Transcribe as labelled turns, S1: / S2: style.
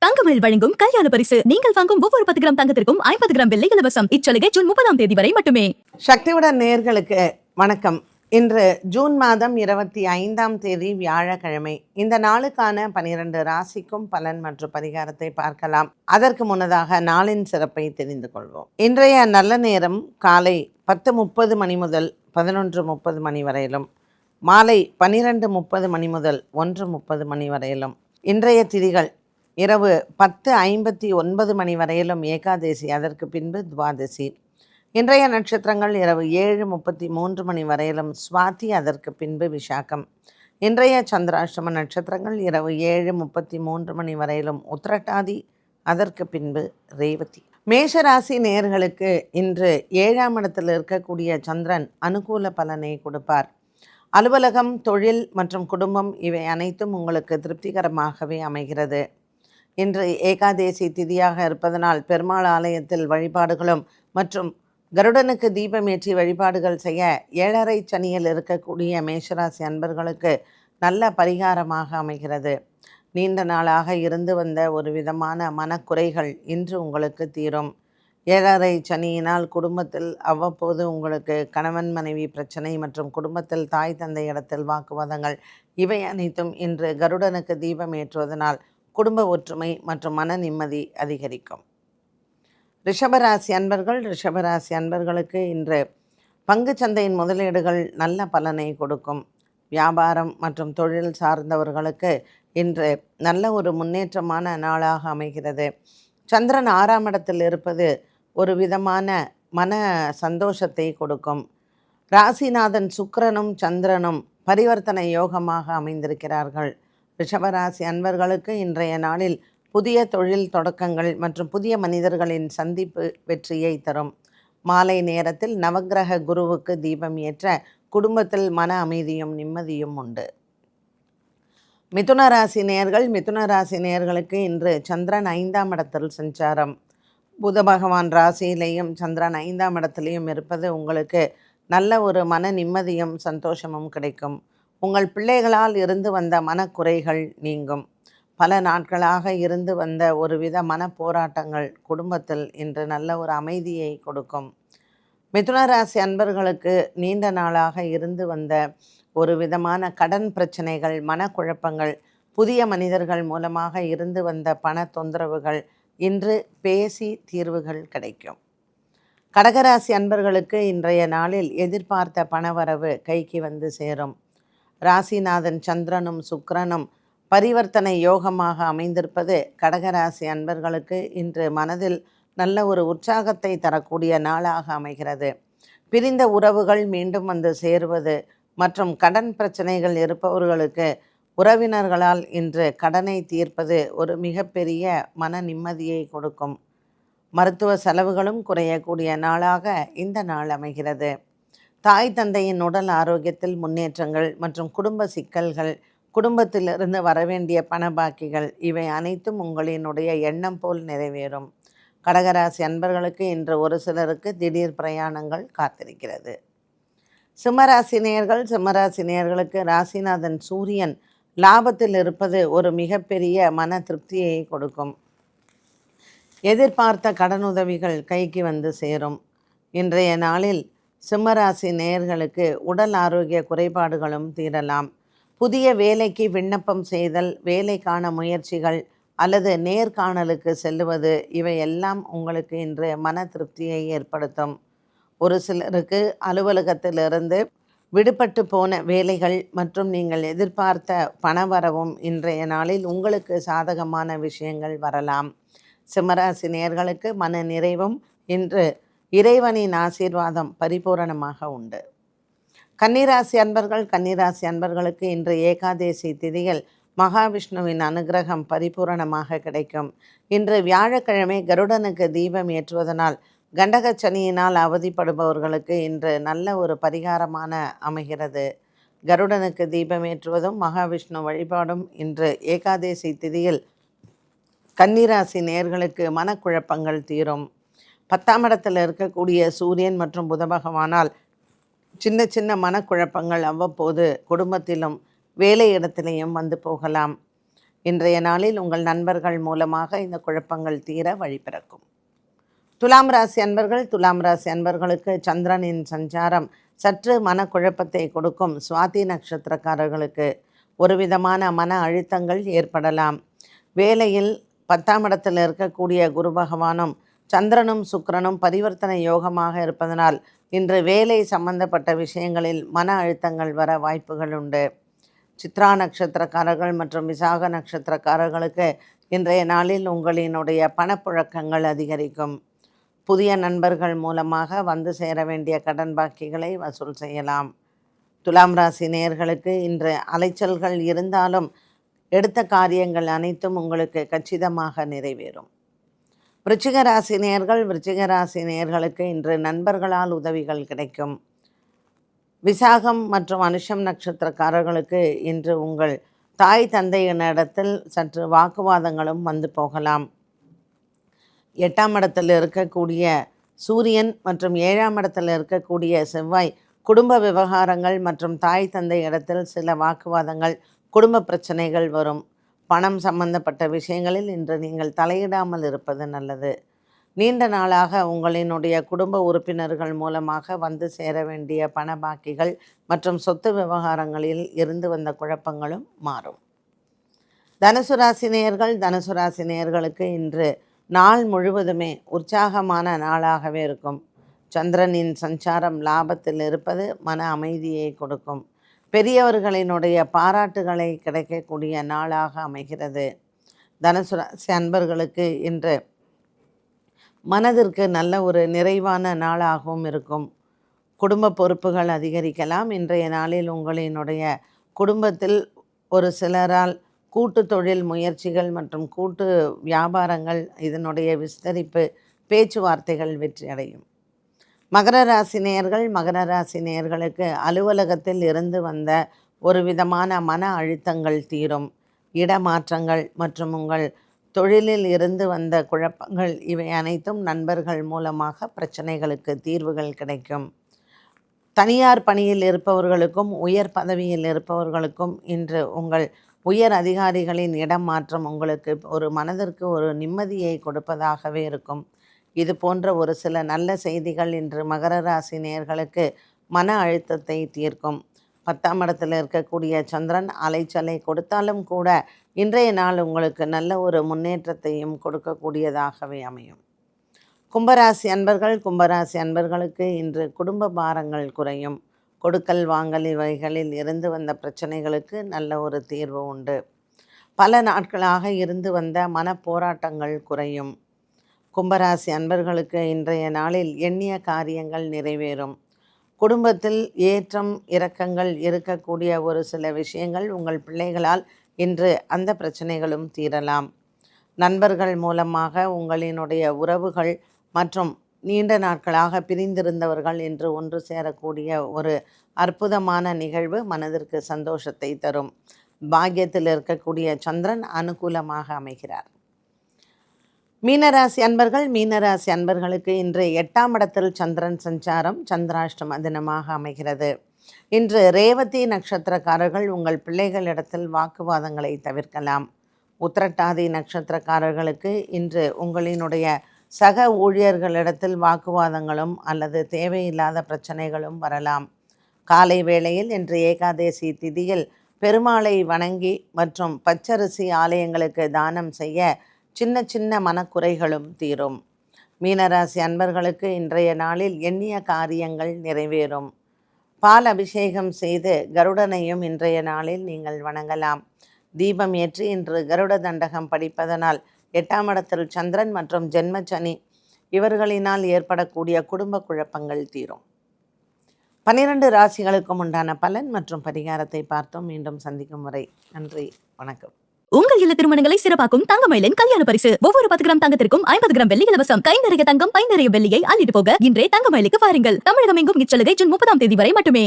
S1: தங்கமயில் வழங்கும் கல்யாண பரிசு. நீங்கள் வாங்கும் ஒவ்வொரு 10 கிராம் தங்கத்திற்கும் 50 கிராம் வெள்ளி இலவசம். இச்சலுகை ஜூன் 30ஆம் தேதி வரை மட்டுமே.
S2: சக்தியுடன் நேயர்களுக்கு வணக்கம். இன்று ஜூன் மாதம் 25ஆம் தேதி வியாழக்கிழமை. இந்த நாளுக்கான 12 ராசிக்கும் பலன் மற்றும் பரிகாரத்தை பார்க்கலாம். அதற்கு முன்னதாக நாளின் சிறப்பை தெரிந்து கொள்வோம். இன்றைய நல்ல நேரம் காலை 10:30 மணி முதல் 11:30 மணி வரையிலும், மாலை 12:30 மணி முதல் 1:30 மணி வரையிலும். இன்றைய திதிகள் இரவு 10:59 மணி வரையிலும் ஏகாதேசி, அதற்கு பின்பு துவாதசி. இன்றைய நட்சத்திரங்கள் இரவு 7:33 மணி வரையிலும் சுவாதி, அதற்கு பின்பு விசாகம். இன்றைய சந்திராஷ்டம நட்சத்திரங்கள் இரவு 7:33 மணி வரையிலும் உத்திரட்டாதி, அதற்கு பின்பு ரேவதி. மேஷராசி நேயர்களுக்கு இன்று 7ஆம் இடத்தில் இருக்கக்கூடிய சந்திரன் அனுகூல பலனை கொடுப்பார். அலுவலகம், தொழில் மற்றும் குடும்பம் இவை அனைத்தும் உங்களுக்கு திருப்திகரமாகவே அமைகிறது. இன்று ஏகாதேசி திதியாக இருப்பதனால் பெருமாள் ஆலயத்தில் வழிபாடுகளும் மற்றும் கருடனுக்கு தீபமேற்றி வழிபாடுகள் செய்ய 7:30 சனியில் இருக்கக்கூடிய மேஷராசி அன்பர்களுக்கு நல்ல பரிகாரமாக அமைகிறது. நீண்ட நாளாக இருந்து வந்த ஒரு விதமான மனக்குறைகள் இன்று உங்களுக்கு தீரும். 7:30 சனியினால் குடும்பத்தில் அவ்வப்போது உங்களுக்கு கணவன் மனைவி பிரச்சனை மற்றும் குடும்பத்தில் தாய் தந்தை இடத்தில் வாக்குவாதங்கள் இவை அனைத்தும் இன்று கருடனுக்கு தீபம் ஏற்றுவதனால் குடும்ப ஒற்றுமை மற்றும் மன நிம்மதி அதிகரிக்கும். ரிஷபராசி அன்பர்களுக்கு இன்று பங்கு சந்தையின் முதலீடுகள் நல்ல பலனை கொடுக்கும். வியாபாரம் மற்றும் தொழில் சார்ந்தவர்களுக்கு இன்று நல்ல ஒரு முன்னேற்றமான நாளாக அமைகிறது. சந்திரன் 6ஆம் இடத்தில் இருப்பது ஒரு விதமான மன சந்தோஷத்தை கொடுக்கும். ராசிநாதன் சுக்கிரனும் சந்திரனும் பரிவர்த்தனை யோகமாக அமைந்திருக்கிறார்கள். ரிஷபராசி அன்பர்களுக்கு இன்றைய நாளில் புதிய தொழில் தொடக்கங்கள் மற்றும் புதிய மனிதர்களின் சந்திப்பு வெற்றியை தரும். மாலை நேரத்தில் நவக்கிரக குருவுக்கு தீபம் ஏற்ற குடும்பத்தில் மன அமைதியும் நிம்மதியும் உண்டு. மிதுன ராசி நேயர்களுக்கு இன்று சந்திரன் 5ஆம் இடத்தில் சஞ்சாரம். புத பகவான் ராசியிலையும் சந்திரன் 5ஆம் இடத்திலையும் இருப்பது உங்களுக்கு நல்ல ஒரு மன நிம்மதியும் சந்தோஷமும் கிடைக்கும். உங்கள் பிள்ளைகளால் இருந்து வந்த மனக்குறைகள் நீங்கும். பல நாட்களாக இருந்து வந்த ஒருவித மன போராட்டங்கள் குடும்பத்தில் இன்று நல்ல ஒரு அமைதியை கொடுக்கும். மிதுன ராசி அன்பர்களுக்கு நீண்ட நாளாக இருந்து வந்த ஒரு விதமான கடன் பிரச்சனைகள், மனக்குழப்பங்கள், புதிய மனிதர்கள் மூலமாக இருந்து வந்த பண தொந்தரவுகள் இன்று பேசி தீர்வுகள் கிடைக்கும். கடகராசி அன்பர்களுக்கு இன்றைய நாளில் எதிர்பார்த்த பணவரவு கைக்கு வந்து சேரும். ராசிநாதன் சந்திரனும் சுக்கிரனும் பரிவர்த்தனை யோகமாக அமைந்திருப்பது கடகராசி அன்பர்களுக்கு இன்று மனதில் நல்ல ஒரு உற்சாகத்தை தரக்கூடிய நாளாக அமைகிறது. பிரிந்த உறவுகள் மீண்டும் வந்து சேருவது மற்றும் கடன் பிரச்சனைகள் இருப்பவர்களுக்கு உறவினர்களால் இன்று கடனை தீர்ப்பது ஒரு மிகப்பெரிய மன நிம்மதியை கொடுக்கும். மருத்துவ செலவுகளும் குறையக்கூடிய நாளாக இந்த நாள் அமைகிறது. தாய் தந்தையின் உடல் ஆரோக்கியத்தில் முன்னேற்றங்கள் மற்றும் குடும்ப சிக்கல்கள், குடும்பத்திலிருந்து வரவேண்டிய பணபாக்கிகள் இவை அனைத்தும் உங்களினுடைய எண்ணம் போல் நிறைவேறும். கடகராசி அன்பர்களுக்கு இன்று ஒரு சிலருக்கு திடீர் பிரயாணங்கள் காத்திருக்கிறது. சிம்மராசி நேயர்களுக்கு ராசிநாதன் சூரியன் லாபத்தில் இருப்பது ஒரு மிகப்பெரிய மன திருப்தியை கொடுக்கும். எதிர்பார்த்த கடனுதவிகள் கைக்கு வந்து சேரும். இன்றைய நாளில் சிம்மராசி நேயர்களுக்கு உடல் ஆரோக்கிய குறைபாடுகளும் தீரலாம். புதிய வேலைக்கு விண்ணப்பம் செய்தல், வேலைக்கான முயற்சிகள் அல்லது நேர்காணலுக்கு செல்லுவது இவையெல்லாம் உங்களுக்கு இன்று மன திருப்தியை ஏற்படுத்தும். ஒரு சிலருக்கு அலுவலகத்திலிருந்து விடுபட்டு போன வேலைகள் மற்றும் நீங்கள் எதிர்பார்த்த பணவரவும் இன்றைய நாளில் உங்களுக்கு சாதகமான விஷயங்கள் வரலாம். சிம்மராசி நேயர்களுக்கு மன நிறைவும் இன்று இறைவனின் ஆசீர்வாதம் பரிபூரணமாக உண்டு. கன்னிராசி அன்பர்களுக்கு இன்று ஏகாதேசி திதியில் மகாவிஷ்ணுவின் அனுகிரகம் பரிபூரணமாக கிடைக்கும். இன்று வியாழக்கிழமை கருடனுக்கு தீபம் ஏற்றுவதனால் கண்டக சனியினால் அவதிப்படுபவர்களுக்கு இன்று நல்ல ஒரு பரிகாரமான அமைகிறது. கருடனுக்கு தீபம் ஏற்றுவதும் மகாவிஷ்ணு வழிபாடும் இன்று ஏகாதேசி திதியில் கன்னிராசி நேயர்களுக்கு மனக்குழப்பங்கள் தீரும். 10ஆம் இடத்தில் இருக்கக்கூடிய சூரியன் மற்றும் புத பகவானால் சின்ன சின்ன மனக்குழப்பங்கள் அவ்வப்போது குடும்பத்திலும் வேலை இடத்திலையும் வந்து போகலாம். இன்றைய நாளில் உங்கள் நண்பர்கள் மூலமாக இந்த குழப்பங்கள் தீர வழி பிறக்கும். துலாம் ராசி அன்பர்கள், துலாம் ராசி அன்பர்களுக்கு சந்திரனின் சஞ்சாரம் சற்று மனக்குழப்பத்தை கொடுக்கும். சுவாதி நட்சத்திரக்காரர்களுக்கு ஒரு விதமான மன அழுத்தங்கள் ஏற்படலாம். வேலையில் 10ஆம் இடத்தில் இருக்கக்கூடிய குரு பகவானும் சந்திரனும் சுக்கிரனும் பரிவர்த்தனை யோகமாக இருப்பதனால் இன்று வேலை சம்பந்தப்பட்ட விஷயங்களில் மன அழுத்தங்கள் வர வாய்ப்புகள் உண்டு. சித்ரா நட்சத்திரக்காரர்கள் மற்றும் விசாக நட்சத்திரக்காரர்களுக்கு இன்றைய நாளில் உங்களினுடைய பணப்புழக்கங்கள் அதிகரிக்கும். புதிய நண்பர்கள் மூலமாக வந்து சேர வேண்டிய கடன் பாக்கிகளை வசூல் செய்யலாம். துலாம் ராசி நேயர்களுக்கு இன்று அலைச்சல்கள் இருந்தாலும் எடுத்த காரியங்கள் அனைத்தும் உங்களுக்கு கச்சிதமாக நிறைவேறும். விருச்சிக ராசி நேயர்கள், விருச்சிக ராசி நேயர்களுக்கு இன்று நண்பர்களால் உதவிகள் கிடைக்கும். விசாகம் மற்றும் அனுஷம் நட்சத்திரக்காரர்களுக்கு இன்று உங்கள் தாய் தந்தையினிடத்தில் சற்று வாக்குவாதங்களும் வந்து போகலாம். 8ஆம் இடத்தில் இருக்கக்கூடிய சூரியன் மற்றும் 7ஆம் இடத்தில் இருக்கக்கூடிய செவ்வாய் குடும்ப விவகாரங்கள் மற்றும் தாய் தந்தை இடத்தில் சில வாக்குவாதங்கள், குடும்ப பிரச்சனைகள் வரும். பணம் சம்பந்தப்பட்ட விஷயங்களில் இன்று நீங்கள் தலையிடாமல் இருப்பது நல்லது. நீண்ட நாளாக உங்களினுடைய குடும்ப உறுப்பினர்கள் மூலமாக வந்து சேர வேண்டிய பண பாக்கிகள் மற்றும் சொத்து விவகாரங்களில் இருந்து வந்த குழப்பங்களும் மாறும். தனுசு ராசி நேயர்கள், தனுசு ராசி நேயர்களுக்கு இன்று நாள் முழுவதுமே உற்சாகமான நாளாகவே இருக்கும். சந்திரனின் சஞ்சாரம் லாபத்தில் இருப்பது மன அமைதியை கொடுக்கும். பெரியவர்களினுடைய பாராட்டுகளை கிடைக்கக்கூடிய நாளாக அமைகிறது. தனுசு ராசி அன்பர்களுக்கு இன்று மனதிற்கு நல்ல ஒரு நிறைவான நாளாகவும் இருக்கும். குடும்ப பொறுப்புகள் அதிகரிக்கலாம். இன்றைய நாளில் உங்களினுடைய குடும்பத்தில் ஒரு சிலரால் கூட்டு தொழில் முயற்சிகள் மற்றும் கூட்டு வியாபாரங்கள், இதனுடைய விஸ்தரிப்பு பேச்சுவார்த்தைகள் வெற்றியடையும். மகர ராசி நேயர்கள், மகர ராசி நேயர்களுக்கு அலுவலகத்தில் இருந்து வந்த ஒரு விதமான மன அழுத்தங்கள் தீரும். இடமாற்றங்கள் மற்றும் உங்கள் தொழிலில் இருந்து வந்த குழப்பங்கள் இவை அனைத்தும் நண்பர்கள் மூலமாக பிரச்சனைகளுக்கு தீர்வுகள் கிடைக்கும். தனியார் பணியில் இருப்பவர்களுக்கும் உயர் பதவியில் இருப்பவர்களுக்கும் இன்று உங்கள் உயர் அதிகாரிகளின் இடம் மாற்றம் உங்களுக்கு ஒரு மனதிற்கு ஒரு நிம்மதியை கொடுப்பதாகவே இருக்கும். இது போன்ற ஒரு சில நல்ல செய்திகள் இன்று மகர ராசி நேயர்களுக்கு மன அழுத்தத்தை தீர்க்கும். 10ஆம் இடத்தில் இருக்கக்கூடிய சந்திரன் அலைச்சலை கொடுத்தாலும் கூட இன்றைய நாள் உங்களுக்கு நல்ல ஒரு முன்னேற்றத்தையும் கொடுக்கக்கூடியதாகவே அமையும். கும்பராசி அன்பர்கள், கும்பராசி அன்பர்களுக்கு இன்று குடும்ப பாரங்கள் குறையும். கொடுக்கல் வாங்கல் இவைகளில் இருந்து வந்த பிரச்சனைகளுக்கு நல்ல ஒரு தீர்வு உண்டு. பல நாட்களாக இருந்து வந்த மனப்போராட்டங்கள் குறையும். கும்பராசி அன்பர்களுக்கு இன்றைய நாளில் எண்ணிய காரியங்கள் நிறைவேறும். குடும்பத்தில் ஏற்றம் இறக்கங்கள் இருக்கக்கூடிய ஒரு சில விஷயங்கள் உங்கள் பிள்ளைகளால் இன்று அந்த பிரச்சனைகளும் தீரலாம். நண்பர்கள் மூலமாக உங்களினுடைய உறவுகள் மற்றும் நீண்ட நாட்களாக பிரிந்திருந்தவர்கள் இன்று ஒன்று சேரக்கூடிய ஒரு அற்புதமான நிகழ்வு மனதிற்கு சந்தோஷத்தை தரும். பாக்கியத்தில் இருக்கக்கூடிய சந்திரன் அனுகூலமாக அமைகிறார். மீனராசி அன்பர்கள், மீனராசி அன்பர்களுக்கு இன்று 8ஆம் இடத்தில் சந்திரன் சஞ்சாரம் சந்திராஷ்டம தினமாக அமைகிறது. இன்று ரேவதி நட்சத்திரக்காரர்கள் உங்கள் பிள்ளைகளிடத்தில் வாக்குவாதங்களை தவிர்க்கலாம். உத்திரட்டாதி நட்சத்திரக்காரர்களுக்கு இன்று உங்களினுடைய சக ஊழியர்களிடத்தில் வாக்குவாதங்களும் அல்லது தேவையில்லாத பிரச்சனைகளும் வரலாம். காலை வேளையில் இன்று ஏகாதேசி திதியில் பெருமாளை வணங்கி மற்றும் பச்சரிசி ஆலயங்களுக்கு தானம் செய்ய சின்ன சின்ன மனக்குறைகளும் தீரும். மீனராசி அன்பர்களுக்கு இன்றைய நாளில் எண்ணிய காரியங்கள் நிறைவேறும். பால் அபிஷேகம் செய்து கருடனையும் இன்றைய நாளில் நீங்கள் வணங்கலாம். தீபம் ஏற்றி இன்று கருட தண்டகம் படிப்பதனால் 8ஆம் இடத்தில் சந்திரன் மற்றும் ஜென்மச்சனி இவர்களினால் ஏற்படக்கூடிய குடும்ப குழப்பங்கள் தீரும். 12 ராசிகளுக்கும் உண்டான பலன் மற்றும் பரிகாரத்தை பார்த்தோம். மீண்டும் சந்திக்கும் முறை நன்றி, வணக்கம்.
S1: உங்கள் இல்ல திருமணங்களை சிறப்பாக்கும் தங்கமயிலின் கல்யாண பரிசு. ஒவ்வொரு 10 கிராம் தங்கத்திற்கும் 50 கிராம் வெள்ளி இலவசம். கை நிறைய தங்கம், பை நிறைய வெள்ளியை அள்ளிட்டு போக இன்றே தங்கமயிலுக்கு வாருங்கள். தமிழகம் எங்கும் இச்சலுகை ஜூன் 30ஆம் தேதி வரை மட்டுமே.